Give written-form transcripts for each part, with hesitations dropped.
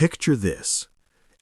Picture this.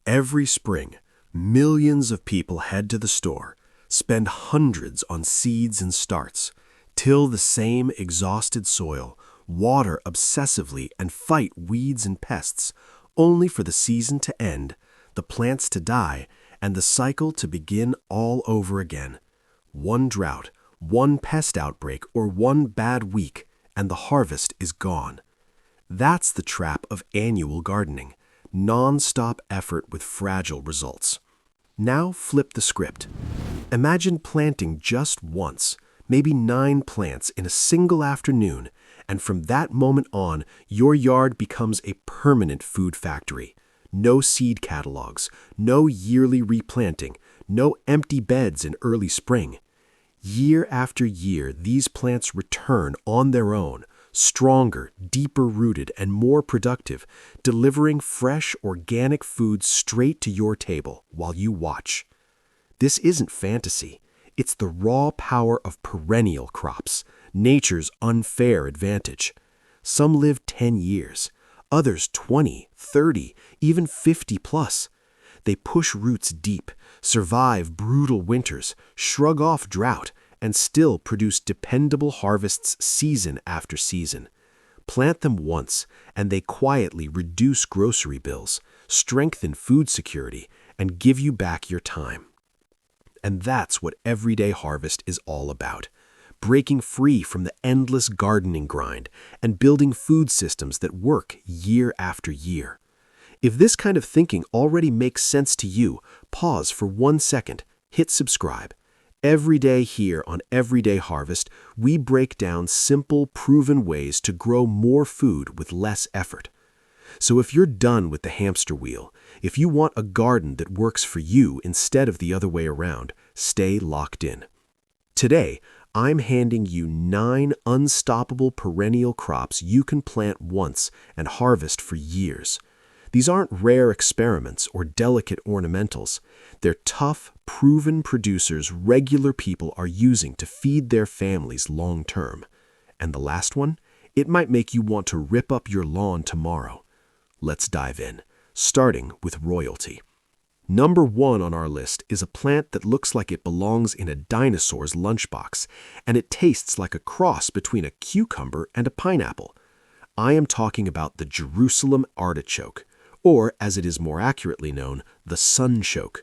Every spring, millions of people head to the store, spend hundreds on seeds and starts, till the same exhausted soil, water obsessively and fight weeds and pests, only for the season to end, the plants to die, and the cycle to begin all over again. One drought, one pest outbreak, or one bad week, and the harvest is gone. That's the trap of annual gardening. Non-stop effort with fragile results. Now flip the script. Imagine planting just once, maybe 9 plants in a single afternoon, and from that moment on, your yard becomes a permanent food factory. No seed catalogs, no yearly replanting, no empty beds in early spring. Year after year, these plants return on their own, stronger, deeper-rooted, and more productive, delivering fresh, organic food straight to your table while you watch. This isn't fantasy. It's the raw power of perennial crops, nature's unfair advantage. Some live 10 years, others 20, 30, even 50 plus. They push roots deep, survive brutal winters, shrug off drought, and still produce dependable harvests season after season. Plant them once, and they quietly reduce grocery bills, strengthen food security, and give you back your time. And that's what Everyday Harvest is all about. Breaking free from the endless gardening grind and building food systems that work year after year. If this kind of thinking already makes sense to you, pause for 1 second, hit subscribe. Every day here on Everyday Harvest, we break down simple, proven ways to grow more food with less effort. So if you're done with the hamster wheel, if you want a garden that works for you instead of the other way around, stay locked in. Today, I'm handing you 9 unstoppable perennial crops you can plant once and harvest for years. These aren't rare experiments or delicate ornamentals. They're tough, proven producers regular people are using to feed their families long term. And the last one? It might make you want to rip up your lawn tomorrow. Let's dive in, starting with royalty. Number 1 on our list is a plant that looks like it belongs in a dinosaur's lunchbox, and it tastes like a cross between a cucumber and a pineapple. I am talking about the Jerusalem artichoke, or as it is more accurately known, the sunchoke.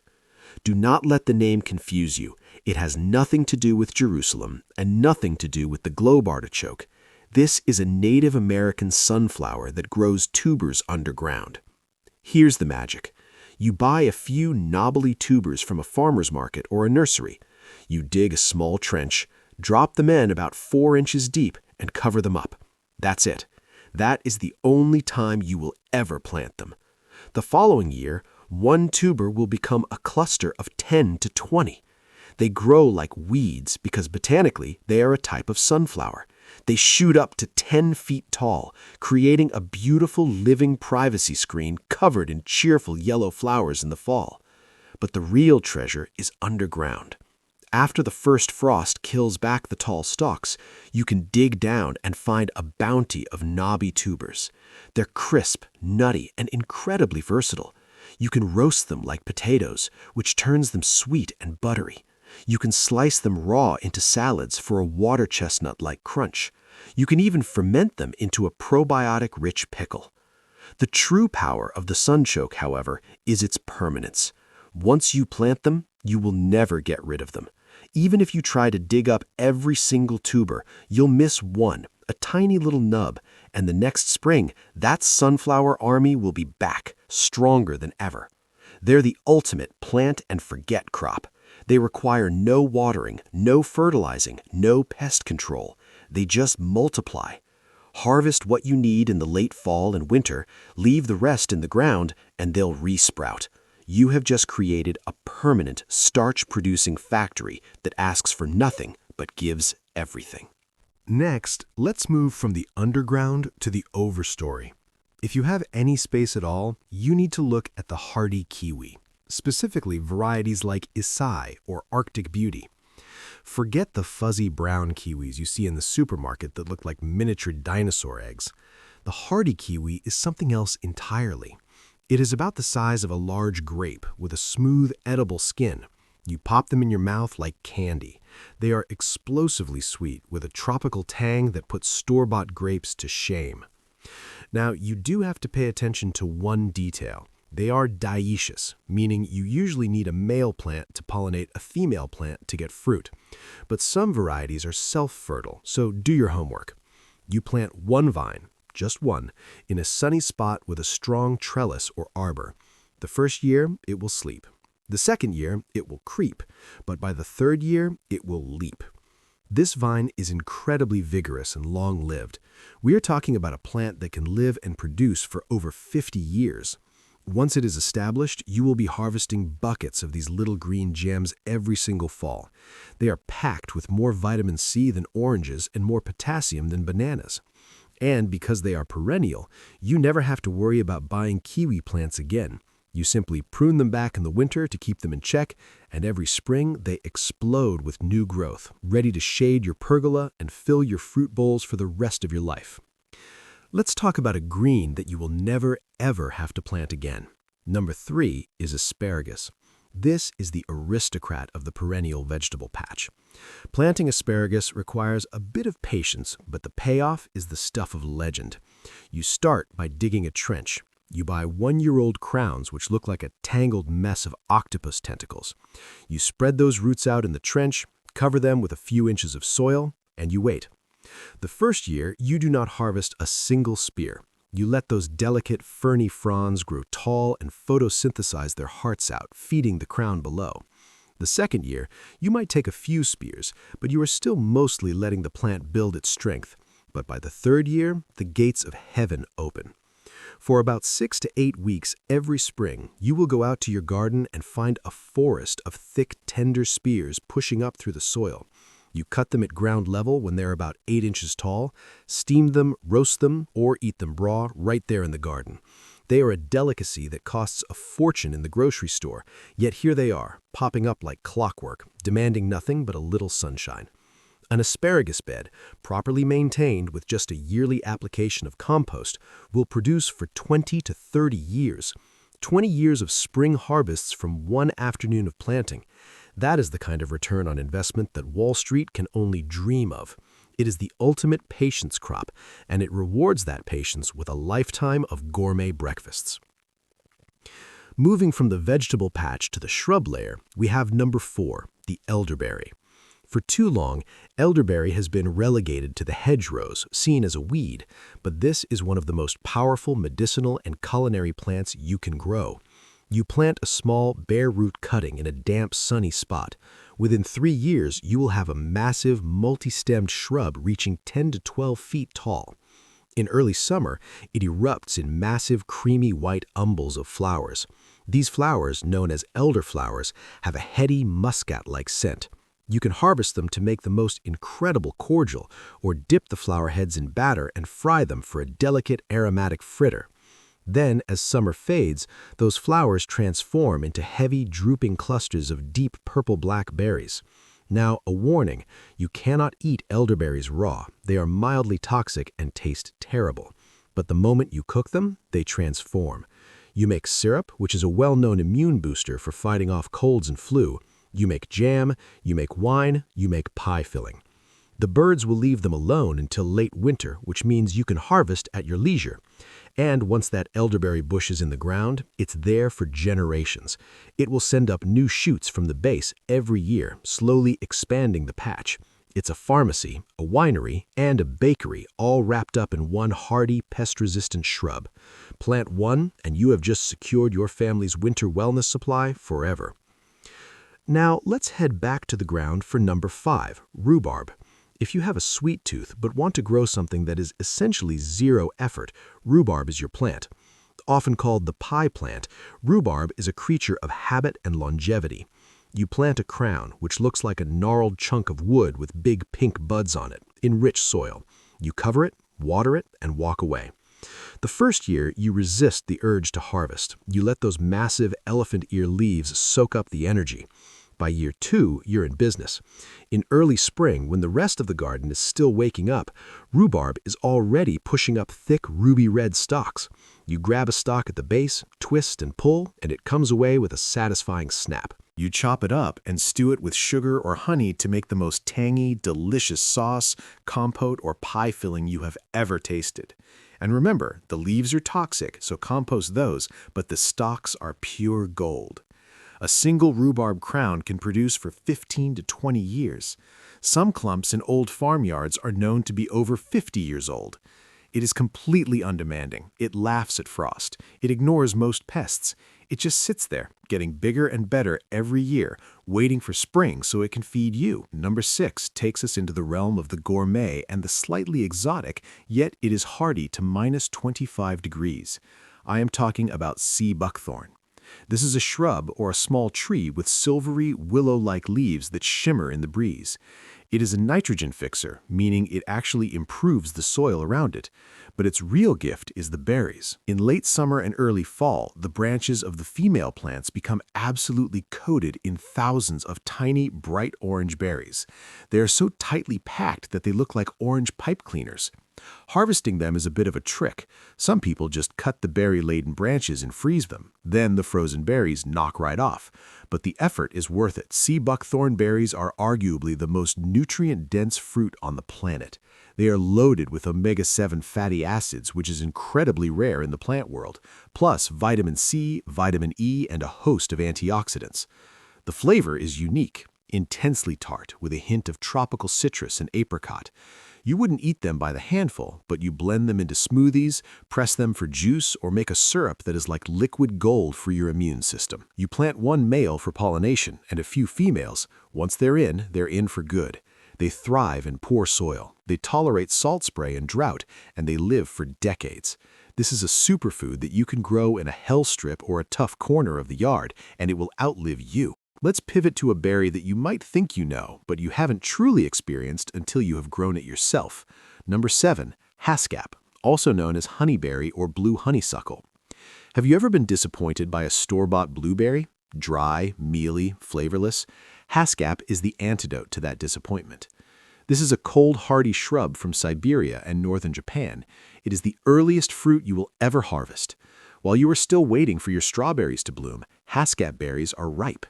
Do not let the name confuse you. It has nothing to do with Jerusalem and nothing to do with the globe artichoke. This is a Native American sunflower that grows tubers underground. Here's the magic. You buy a few knobbly tubers from a farmer's market or a nursery. You dig a small trench, drop them in about 4 inches deep, and cover them up. That's it. That is the only time you will ever plant them. The following year, 1 tuber will become a cluster of 10 to 20. They grow like weeds because botanically they are a type of sunflower. They shoot up to 10 feet tall, creating a beautiful living privacy screen covered in cheerful yellow flowers in the fall. But the real treasure is underground. After the first frost kills back the tall stalks, you can dig down and find a bounty of knobby tubers. They're crisp, nutty, and incredibly versatile. You can roast them like potatoes, which turns them sweet and buttery. You can slice them raw into salads for a water chestnut-like crunch. You can even ferment them into a probiotic-rich pickle. The true power of the sunchoke, however, is its permanence. Once you plant them, you will never get rid of them. Even if you try to dig up every single tuber, you'll miss one, a tiny little nub, and the next spring, that sunflower army will be back, stronger than ever. They're the ultimate plant-and-forget crop. They require no watering, no fertilizing, no pest control. They just multiply. Harvest what you need in the late fall and winter, leave the rest in the ground, and they'll resprout. You have just created a permanent starch-producing factory that asks for nothing but gives everything. Next, let's move from the underground to the overstory. If you have any space at all, you need to look at the hardy kiwi, specifically varieties like Isai or Arctic Beauty. Forget the fuzzy brown kiwis you see in the supermarket that look like miniature dinosaur eggs. The hardy kiwi is something else entirely. It is about the size of a large grape with a smooth, edible skin. You pop them in your mouth like candy. They are explosively sweet with a tropical tang that puts store-bought grapes to shame. Now, you do have to pay attention to one detail. They are dioecious, meaning you usually need a male plant to pollinate a female plant to get fruit. But some varieties are self-fertile, so do your homework. You plant one vine, just one, in a sunny spot with a strong trellis or arbor. The first year, it will sleep. The second year, it will creep, but by the third year, it will leap. This vine is incredibly vigorous and long-lived. We are talking about a plant that can live and produce for over 50 years. Once it is established, you will be harvesting buckets of these little green gems every single fall. They are packed with more vitamin C than oranges and more potassium than bananas. And because they are perennial, you never have to worry about buying kiwi plants again. You simply prune them back in the winter to keep them in check, and every spring they explode with new growth, ready to shade your pergola and fill your fruit bowls for the rest of your life. Let's talk about a green that you will never, ever have to plant again. Number 3 is asparagus. This is the aristocrat of the perennial vegetable patch. Planting asparagus requires a bit of patience, but the payoff is the stuff of legend. You start by digging a trench. You buy 1-year-old crowns which look like a tangled mess of octopus tentacles. You spread those roots out in the trench, cover them with a few inches of soil, and you wait. The first year, you do not harvest a single spear. You let those delicate, ferny fronds grow tall and photosynthesize their hearts out, feeding the crown below. The second year, you might take a few spears, but you are still mostly letting the plant build its strength. But by the third year, the gates of heaven open. For about 6 to 8 weeks every spring, you will go out to your garden and find a forest of thick, tender spears pushing up through the soil. You cut them at ground level when they're about 8 inches tall, steam them, roast them, or eat them raw right there in the garden. They are a delicacy that costs a fortune in the grocery store, yet here they are, popping up like clockwork, demanding nothing but a little sunshine. An asparagus bed, properly maintained with just a yearly application of compost, will produce for 20 to 30 years. 20 years of spring harvests from one afternoon of planting. That is the kind of return on investment that Wall Street can only dream of. It is the ultimate patience crop, and it rewards that patience with a lifetime of gourmet breakfasts. Moving from the vegetable patch to the shrub layer, we have number 4, the elderberry. For too long, elderberry has been relegated to the hedgerows, seen as a weed, but this is one of the most powerful medicinal and culinary plants you can grow. You plant a small, bare root cutting in a damp, sunny spot. Within 3 years, you will have a massive, multi-stemmed shrub reaching 10 to 12 feet tall. In early summer, it erupts in massive, creamy white umbels of flowers. These flowers, known as elderflowers, have a heady, muscat-like scent. You can harvest them to make the most incredible cordial, or dip the flower heads in batter and fry them for a delicate, aromatic fritter. Then, as summer fades, those flowers transform into heavy, drooping clusters of deep purple-black berries. Now, a warning, you cannot eat elderberries raw. They are mildly toxic and taste terrible. But the moment you cook them, they transform. You make syrup, which is a well-known immune booster for fighting off colds and flu. You make jam, you make wine, you make pie filling. The birds will leave them alone until late winter, which means you can harvest at your leisure. And once that elderberry bush is in the ground, it's there for generations. It will send up new shoots from the base every year, slowly expanding the patch. It's a pharmacy, a winery, and a bakery, all wrapped up in one hardy, pest-resistant shrub. Plant one, and you have just secured your family's winter wellness supply forever. Now, let's head back to the ground for number 5, rhubarb. If you have a sweet tooth but want to grow something that is essentially zero effort, rhubarb is your plant. Often called the pie plant, rhubarb is a creature of habit and longevity. You plant a crown, which looks like a gnarled chunk of wood with big pink buds on it, in rich soil. You cover it, water it, and walk away. The first year, you resist the urge to harvest. You let those massive elephant ear leaves soak up the energy. By year 2, you're in business. In early spring, when the rest of the garden is still waking up, rhubarb is already pushing up thick ruby red stalks. You grab a stalk at the base, twist and pull, and it comes away with a satisfying snap. You chop it up and stew it with sugar or honey to make the most tangy, delicious sauce, compote, or pie filling you have ever tasted. And remember, the leaves are toxic, so compost those, but the stalks are pure gold. A single rhubarb crown can produce for 15 to 20 years. Some clumps in old farmyards are known to be over 50 years old. It is completely undemanding. It laughs at frost. It ignores most pests. It just sits there, getting bigger and better every year, waiting for spring so it can feed you. Number 6 takes us into the realm of the gourmet and the slightly exotic, yet it is hardy to minus 25 degrees. I am talking about sea buckthorn. This is a shrub or a small tree with silvery, willow-like leaves that shimmer in the breeze. It is a nitrogen fixer, meaning it actually improves the soil around it. But its real gift is the berries. In late summer and early fall, the branches of the female plants become absolutely coated in thousands of tiny, bright orange berries. They are so tightly packed that they look like orange pipe cleaners. Harvesting them is a bit of a trick. Some people just cut the berry-laden branches and freeze them. Then the frozen berries knock right off. But the effort is worth it. Sea buckthorn berries are arguably the most nutrient-dense fruit on the planet. They are loaded with omega-7 fatty acids, which is incredibly rare in the plant world, plus vitamin C, vitamin E, and a host of antioxidants. The flavor is unique, intensely tart, with a hint of tropical citrus and apricot. You wouldn't eat them by the handful, but you blend them into smoothies, press them for juice, or make a syrup that is like liquid gold for your immune system. You plant one male for pollination and a few females. Once they're in for good. They thrive in poor soil. They tolerate salt spray and drought, and they live for decades. This is a superfood that you can grow in a hell strip or a tough corner of the yard, and it will outlive you. Let's pivot to a berry that you might think you know, but you haven't truly experienced until you have grown it yourself. Number 7, Haskap, also known as honeyberry or blue honeysuckle. Have you ever been disappointed by a store-bought blueberry? Dry, mealy, flavorless? Haskap is the antidote to that disappointment. This is a cold, hardy shrub from Siberia and northern Japan. It is the earliest fruit you will ever harvest. While you are still waiting for your strawberries to bloom, Haskap berries are ripe.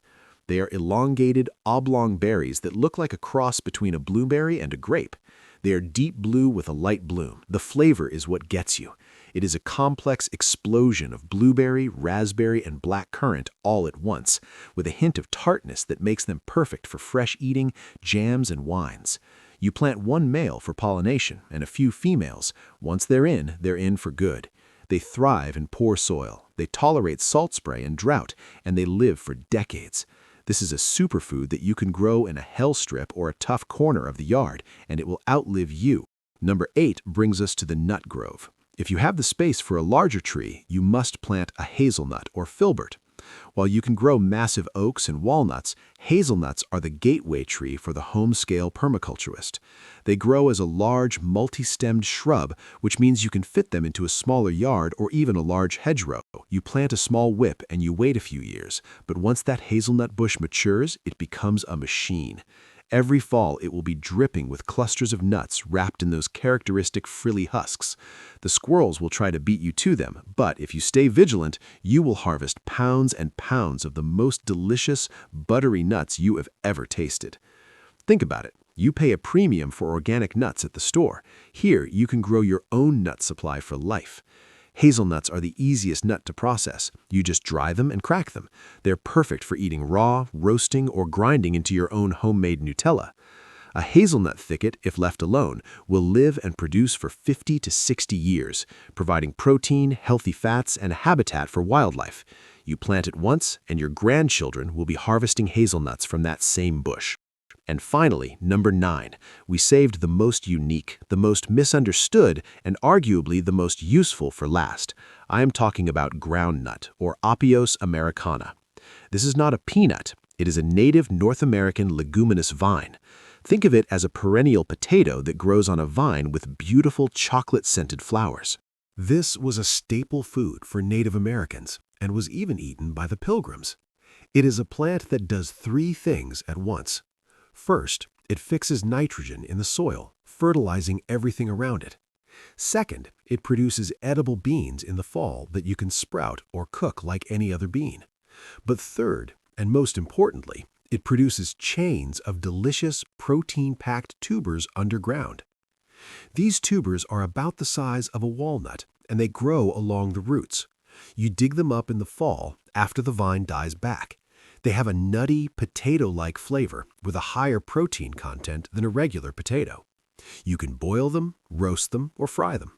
They are elongated, oblong berries that look like a cross between a blueberry and a grape. They are deep blue with a light bloom. The flavor is what gets you. It is a complex explosion of blueberry, raspberry, and black currant all at once, with a hint of tartness that makes them perfect for fresh eating, jams, and wines. You plant one male for pollination and a few females. Once they're in for good. They thrive in poor soil. They tolerate salt spray and drought, and they live for decades. This is a superfood that you can grow in a hell strip or a tough corner of the yard, and it will outlive you. Number 8 brings us to the nut grove. If you have the space for a larger tree, you must plant a hazelnut or filbert. While you can grow massive oaks and walnuts, hazelnuts are the gateway tree for the home-scale permaculturist. They grow as a large, multi-stemmed shrub, which means you can fit them into a smaller yard or even a large hedgerow. You plant a small whip and you wait a few years, but once that hazelnut bush matures, it becomes a machine. Every fall, it will be dripping with clusters of nuts wrapped in those characteristic frilly husks. The squirrels will try to beat you to them, but if you stay vigilant, you will harvest pounds and pounds of the most delicious, buttery nuts you have ever tasted. Think about it. You pay a premium for organic nuts at the store. Here, you can grow your own nut supply for life. Hazelnuts are the easiest nut to process. You just dry them and crack them. They're perfect for eating raw, roasting, or grinding into your own homemade Nutella. A hazelnut thicket, if left alone, will live and produce for 50 to 60 years, providing protein, healthy fats, and a habitat for wildlife. You plant it once, and your grandchildren will be harvesting hazelnuts from that same bush. And finally, number 9, we saved the most unique, the most misunderstood, and arguably the most useful for last. I am talking about groundnut, or Apios americana. This is not a peanut. It is a native North American leguminous vine. Think of it as a perennial potato that grows on a vine with beautiful chocolate-scented flowers. This was a staple food for Native Americans and was even eaten by the Pilgrims. It is a plant that does three things at once. First, it fixes nitrogen in the soil, fertilizing everything around it. Second, it produces edible beans in the fall that you can sprout or cook like any other bean. But third, and most importantly, it produces chains of delicious protein-packed tubers underground. These tubers are about the size of a walnut, and they grow along the roots. You dig them up in the fall after the vine dies back. They have a nutty, potato-like flavor with a higher protein content than a regular potato. You can boil them, roast them, or fry them.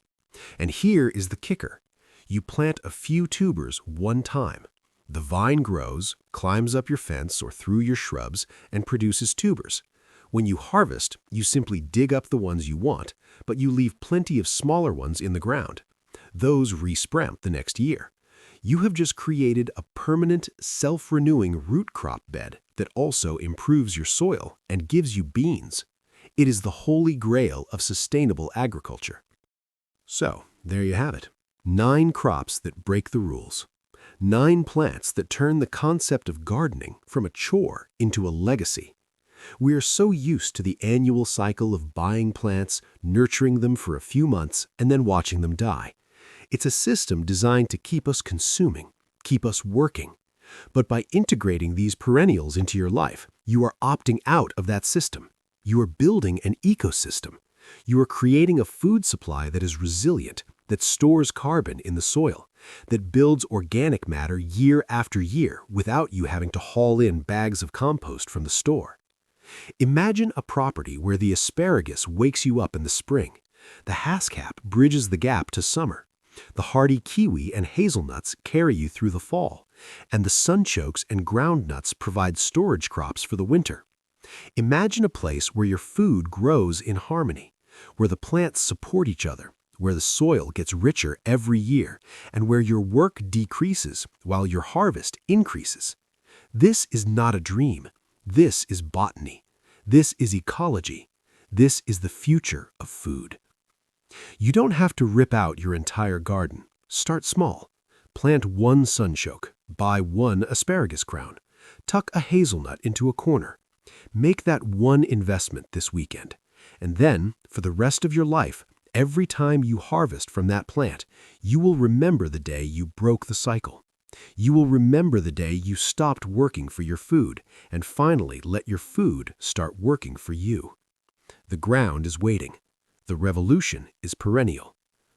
And here is the kicker. You plant a few tubers one time. The vine grows, climbs up your fence or through your shrubs, and produces tubers. When you harvest, you simply dig up the ones you want, but you leave plenty of smaller ones in the ground. Those resprout the next year. You have just created a permanent, self-renewing root crop bed that also improves your soil and gives you beans. It is the holy grail of sustainable agriculture. So, there you have it. 9 crops that break the rules. 9 plants that turn the concept of gardening from a chore into a legacy. We are so used to the annual cycle of buying plants, nurturing them for a few months, and then watching them die. It's a system designed to keep us consuming, keep us working. But by integrating these perennials into your life, you are opting out of that system. You are building an ecosystem. You are creating a food supply that is resilient, that stores carbon in the soil, that builds organic matter year after year without you having to haul in bags of compost from the store. Imagine a property where the asparagus wakes you up in the spring, the Haskap bridges the gap to summer, the hardy kiwi and hazelnuts carry you through the fall, and the sunchokes and groundnuts provide storage crops for the winter. Imagine a place where your food grows in harmony, where the plants support each other, where the soil gets richer every year, and where your work decreases while your harvest increases. This is not a dream. This is botany. This is ecology. This is the future of food. You don't have to rip out your entire garden. Start small. Plant 1 sunchoke. Buy 1 asparagus crown. Tuck a hazelnut into a corner. Make that one investment this weekend. And then, for the rest of your life, every time you harvest from that plant, you will remember the day you broke the cycle. You will remember the day you stopped working for your food and finally let your food start working for you. The ground is waiting. The revolution is perennial.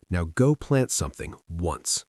Now go plant something once.